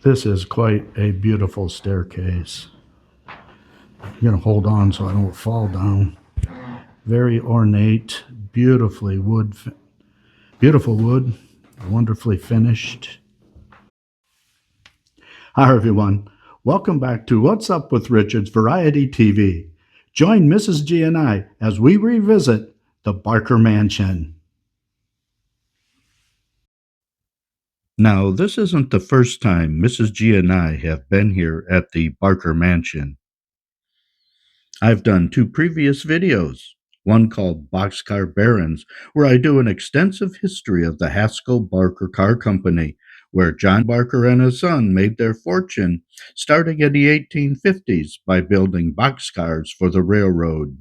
This is quite a beautiful staircase. I'm going to hold on so I don't fall down. Very ornate, beautiful wood, wonderfully finished. Hi everyone, welcome back to What's Up with Richard's Variety TV. Join Mrs. G and I as we revisit the Barker Mansion. Now, this isn't the first time Mrs. G and I have been here at the Barker Mansion. I've done 2 previous videos, one called Boxcar Barons, where I do an extensive history of the Haskell Barker Car Company, where John Barker and his son made their fortune starting in the 1850s by building boxcars for the railroad.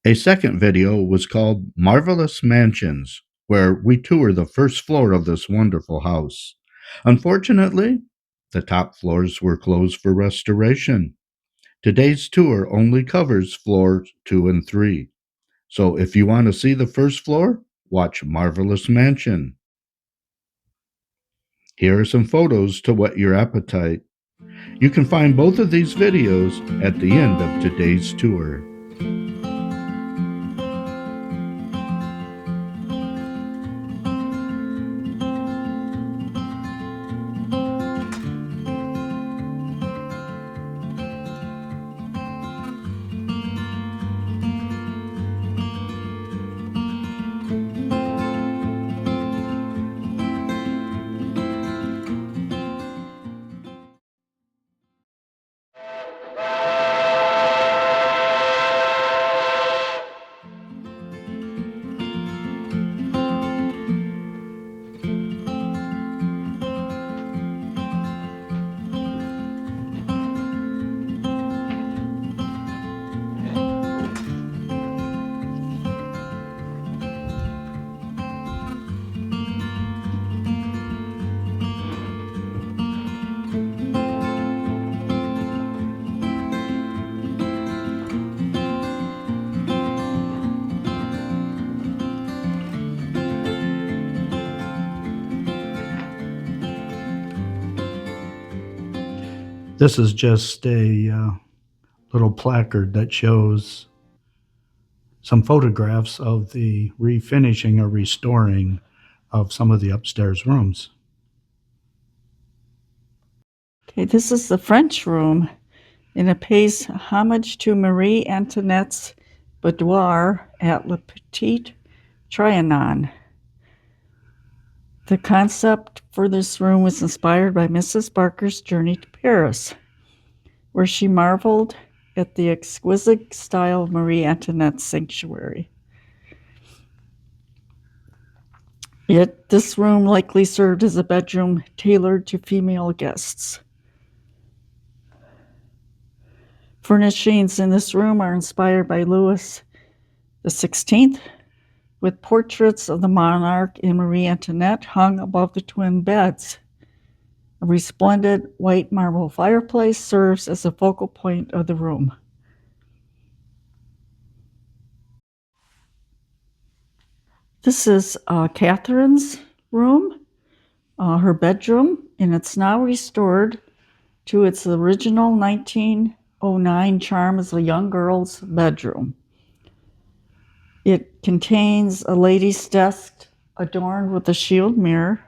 A second video was called Marvelous Mansions, where we tour the first floor of this wonderful house. Unfortunately, the top floors were closed for restoration. Today's tour only covers floors 2 and 3. So if you want to see the first floor, watch Marvelous Mansion. Here are some photos to whet your appetite. You can find both of these videos at the end of today's tour. This is just a little placard that shows some photographs of the refinishing or restoring of some of the upstairs rooms. Okay, this is the French room, and it pays homage to Marie Antoinette's boudoir at Le Petit Trianon. The concept for this room was inspired by Mrs. Barker's journey to Paris, where she marveled at the exquisite style of Marie Antoinette's sanctuary. Yet this room likely served as a bedroom tailored to female guests. Furnishings in this room are inspired by Louis XVI, with portraits of the monarch and Marie Antoinette hung above the twin beds. A resplendent white marble fireplace serves as a focal point of the room. This is Catherine's room, her bedroom, and it's now restored to its original 1909 charm as a young girl's bedroom. It contains a lady's desk adorned with a shield mirror,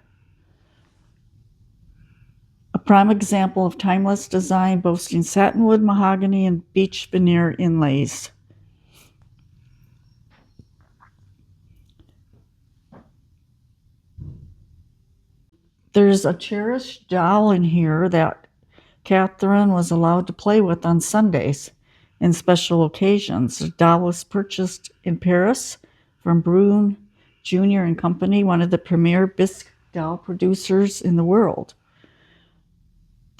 a prime example of timeless design boasting satinwood, mahogany, and beech veneer inlays. There's a cherished doll in here that Catherine was allowed to play with on Sundays and special occasions. The doll was purchased in Paris from Brune Jr. and Company, one of the premier bisque doll producers in the world.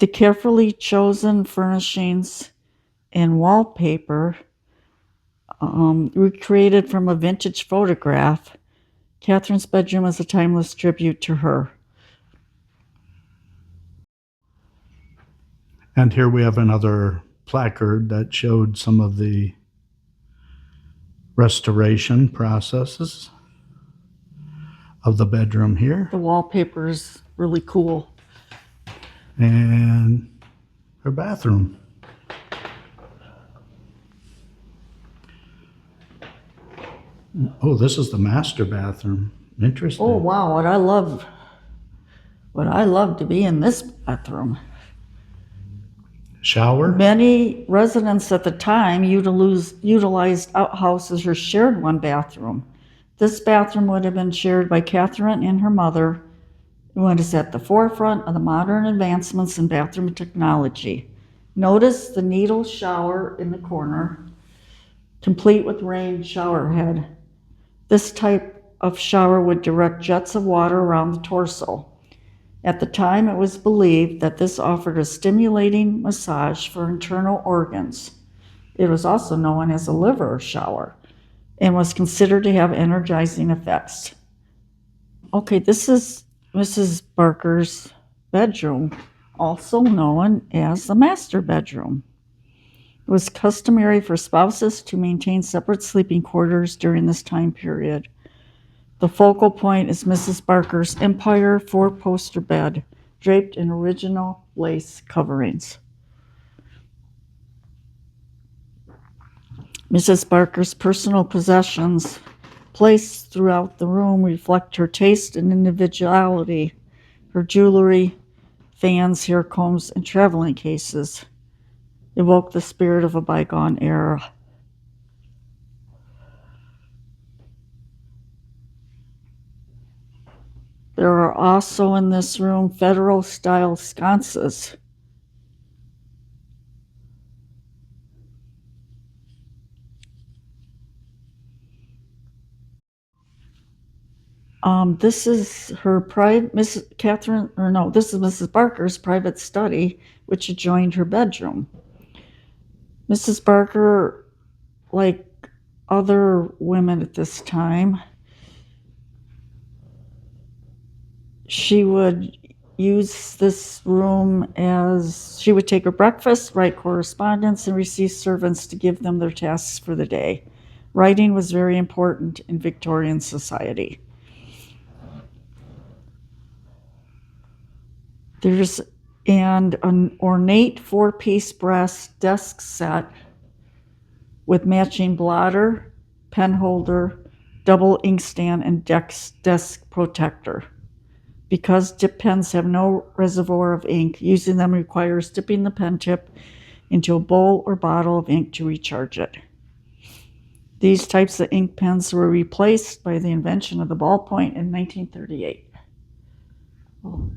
The carefully chosen furnishings and wallpaper recreated from a vintage photograph. Catherine's bedroom is a timeless tribute to her. And here we have another placard that showed some of the restoration processes of the bedroom here. The wallpaper is really cool. And her bathroom. Oh, this is the master bathroom. Interesting. Oh wow, what I love to be in this bathroom. Shower. Many residents at the time utilized outhouses or shared one bathroom. This bathroom would have been shared by Catherine and her mother, who is at the forefront of the modern advancements in bathroom technology. Notice the needle shower in the corner, complete with rain shower head. This type of shower would direct jets of water around the torso. At the time, it was believed that this offered a stimulating massage for internal organs. It was also known as a liver shower and was considered to have energizing effects. Okay, this is Mrs. Barker's bedroom, also known as the master bedroom. It was customary for spouses to maintain separate sleeping quarters during this time period. The focal point is Mrs. Barker's Empire four-poster bed, draped in original lace coverings. Mrs. Barker's personal possessions placed throughout the room reflect her taste and individuality. Her jewelry, fans, hair combs, and traveling cases evoke the spirit of a bygone era. There are also in this room Federal-style sconces. This is her this is Mrs. Barker's private study, which adjoined her bedroom. Mrs. Barker, like other women at this time, she would use this room as she would take her breakfast, write correspondence, and receive servants to give them their tasks for the day. Writing was very important in Victorian society. There's an ornate four-piece brass desk set with matching blotter, pen holder, double inkstand, and desk protector. Because dip pens have no reservoir of ink, using them requires dipping the pen tip into a bowl or bottle of ink to recharge it. These types of ink pens were replaced by the invention of the ballpoint in 1938. Oh.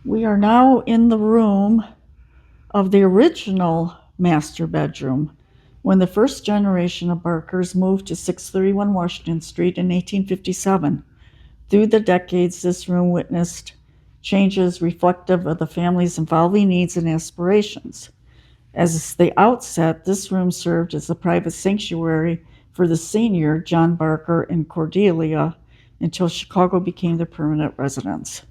We are now in the room of the original master bedroom, when the first generation of Barkers moved to 631 Washington Street in 1857. Through the decades, this room witnessed changes reflective of the family's evolving needs and aspirations. As the outset, this room served as a private sanctuary for the senior John Barker and Cordelia until Chicago became their permanent residence.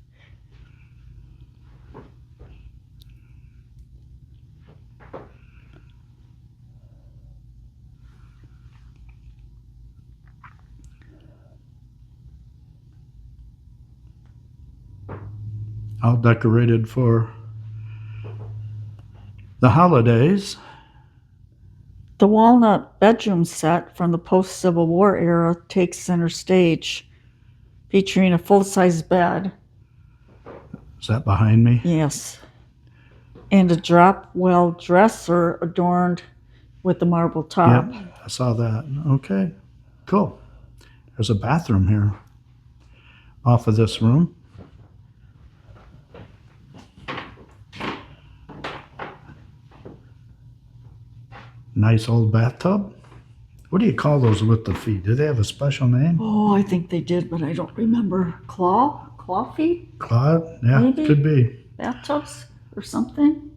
All decorated for the holidays. The walnut bedroom set from the post-Civil War era takes center stage, featuring a full-size bed. Is that behind me? Yes. And a drop-well dresser adorned with the marble top. Yep, I saw that. Okay, cool. There's a bathroom here off of this room. Nice old bathtub. What do you call those with the feet? Do they have a special name? Oh, I think they did, but I don't remember. Claw feet? Claude? Yeah, Maybe. could be. Bathtubs or something?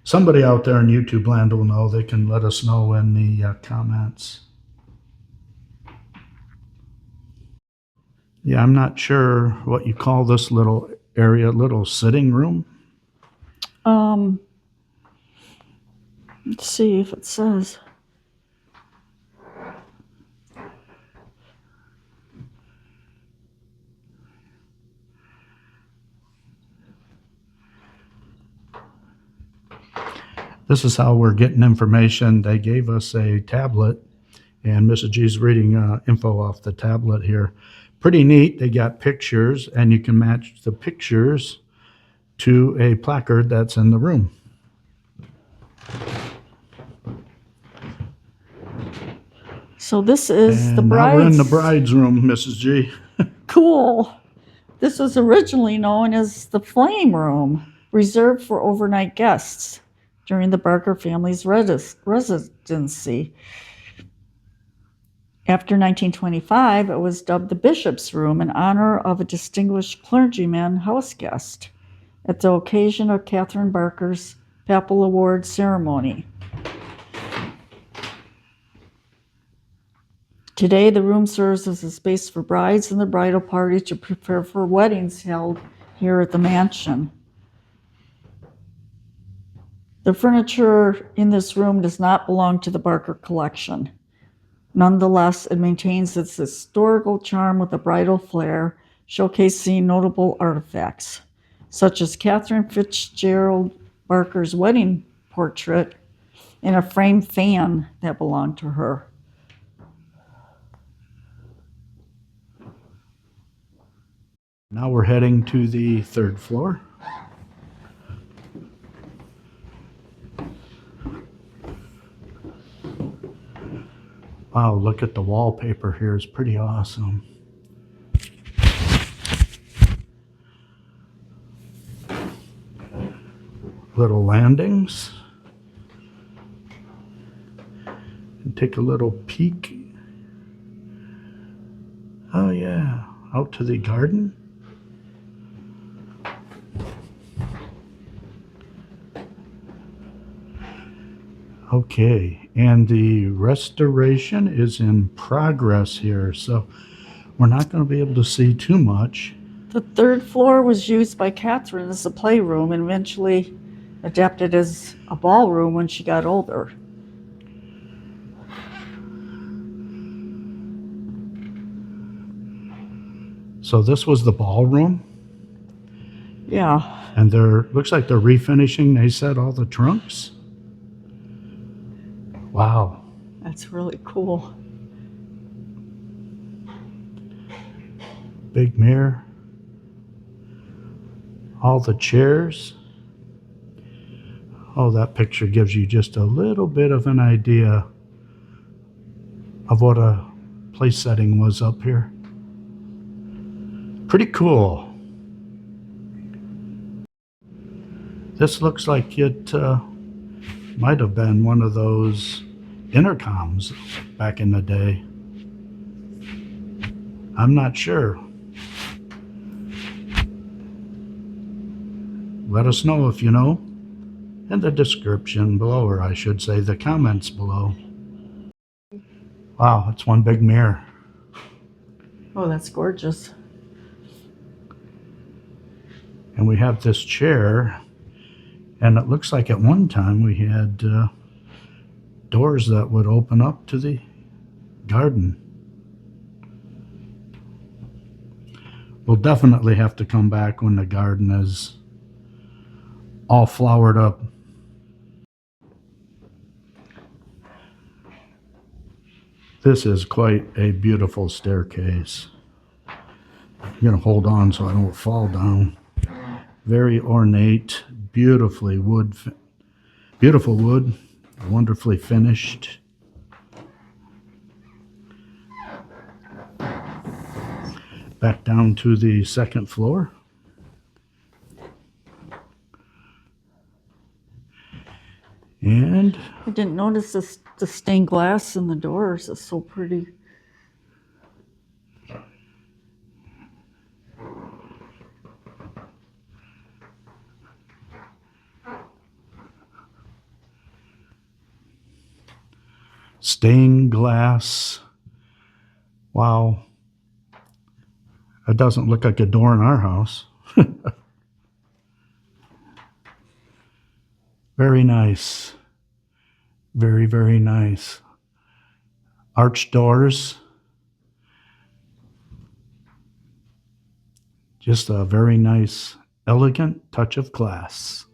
Somebody out there in YouTube land will know. They can let us know in the comments. Yeah, I'm not sure what you call this little area, little sitting room. Um, let's see if it says. This is how we're getting information. They gave us a tablet, and Mrs. G's reading info off the tablet here. Pretty neat. They got pictures, and you can match the pictures to a placard that's in the room. So this is And the now we're in the bride's. bride's room, Mrs. G. Cool. This was originally known as the Flame Room, reserved for overnight guests during the Barker family's residency. After 1925, it was dubbed the Bishop's Room in honor of a distinguished clergyman house guest at the occasion of Catherine Barker's Papal Award ceremony. Today, the room serves as a space for brides and the bridal party to prepare for weddings held here at the mansion. The furniture in this room does not belong to the Barker collection. Nonetheless, it maintains its historical charm with a bridal flair, showcasing notable artifacts, such as Catherine Fitzgerald Barker's wedding portrait and a framed fan that belonged to her. Now we're heading to the third floor. Wow, look at the wallpaper here. It's pretty awesome. Little landings. And take a little peek. Oh yeah, out to the garden. Okay, and the restoration is in progress here, so we're not going to be able to see too much. The third floor was used by Catherine as a playroom and eventually adapted as a ballroom when she got older. So this was the ballroom, Yeah, and there looks like they're refinishing, they said, all the trunks. Wow. that's really cool. Big mirror. All the chairs. Oh, that picture gives you just a little bit of an idea of what a place setting was up here. Pretty cool. This looks like it might have been one of those intercoms back in the day. I'm not sure. Let us know if you know in the description below, or I should say the comments below. Wow, it's one big mirror. Oh, that's gorgeous. And we have this chair, and it looks like at one time we had doors that would open up to the garden. We'll definitely have to come back when the garden is all flowered up. This is quite a beautiful staircase. I'm going to hold on so I don't fall down. Very ornate, beautiful wood, wonderfully finished. Back down to the second floor. And I didn't notice the stained glass in the doors. It's so pretty. stained glass. Wow. That doesn't look like a door in our house. Very nice. Very, very nice. Arched doors. Just a very nice, elegant touch of class.